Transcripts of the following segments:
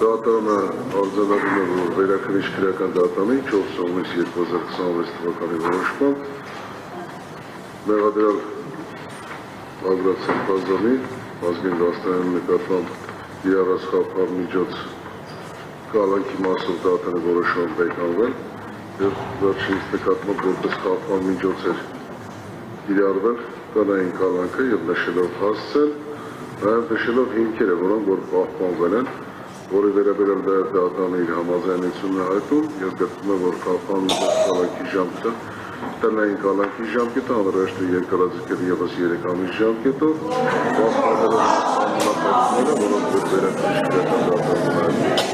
Դատանը արձանագրում է, որ վերաքննիչ քրեական դատանի 4 հունիս 2026 թվականի որոշմամբ մեղադրյալ Բագրատ Սրբազանի ազգային դաստանյանի նկատմամբ իրարած խափար միջոց կալանքի մասով դատանը որոշում բեկանվել եւ վերջինիս նկատմամբ որպես խափար միջոց էր իրարվել կանային կալանքը եւ նշելով հասցել, նաեւ նշելով հիմքերը, որոնք որ պահպանվել են, որի վերաբերյալ դատանը իր համաձայնությունն հայտնում եւ գտնում է, որ խափար միջոց կալանքի ժամկետը տնային կալանքի ժամկետը անհրաժեշտ է երկարաձգել ևս 3 ամիս ժամկետով, պահպանելով համապատասխանները, որոնք որ վերաքննիչ քրեական դատանում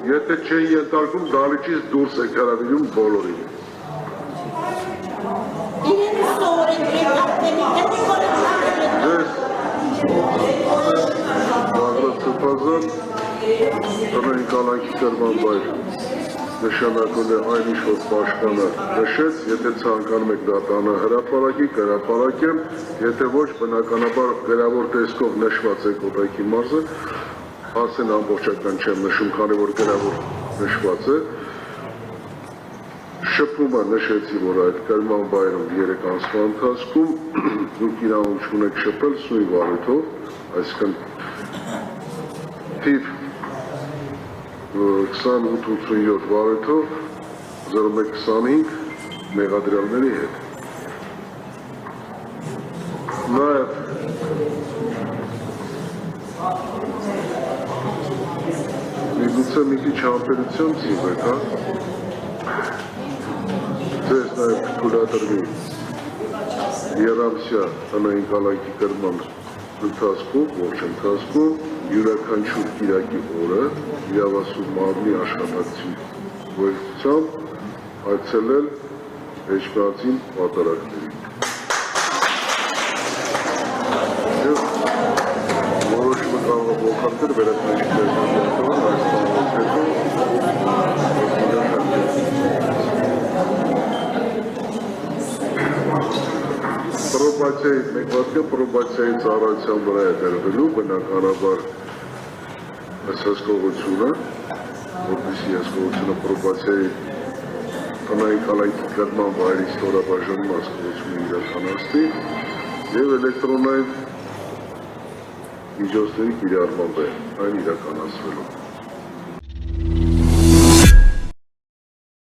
Եթե չեն ենթարկում դալիճից դուրս եք հրավիրում բոլորին։ Բագրատ Սրբազան տնային կալանքի կրման վայր նշանակում է այն ինչ որ պաշտպանը նշեց, եթե ցանկանում եք դատանը հրապարակի, կհրապարակեմ, եթե ոչ բնականաբար գրավոր տեսքով նշված է Կոպայքի մարզը, ասեն ամբողջական չեմ նշում, քանի որ գրավոր նշված է, շփումը նշեցի, որ այդ կրման վայրում 3 ամսվա ընթացքում դուք իրավունք չունեք շփել սույն վարույթով, այսինքն թիվ 28-87 վարույթով 0125 մեղադրյալների հետ։ Նաև Միգուցե մի քիչ համբերություն ծիվեք, հա։ Ձեզ նաև թույլատրվի երամսյա տնային կալանքի կրման ընթացքում, ողջ ընթացքում յուրաքանչյուր կիրակի օրը իրավասու մարմնի աշխատակցի ուղեկցությամբ այցելել Էջմիածին պատարագներին։ Որոշումը կարող է ողջատել վերաքննիչ քրեական Պրոբացիայի ծառայության վրա է դրվելու բնականաբար այս հսկողությունը, որպեսզի հսկողությունը պրոբացիայի տնային կալանքի կրման վայրի ստորաբաժանման հսկողությունը իրականացնի եւ էլեկտրոնային միջոցների կիրառմամբ է այն իրականացվելու։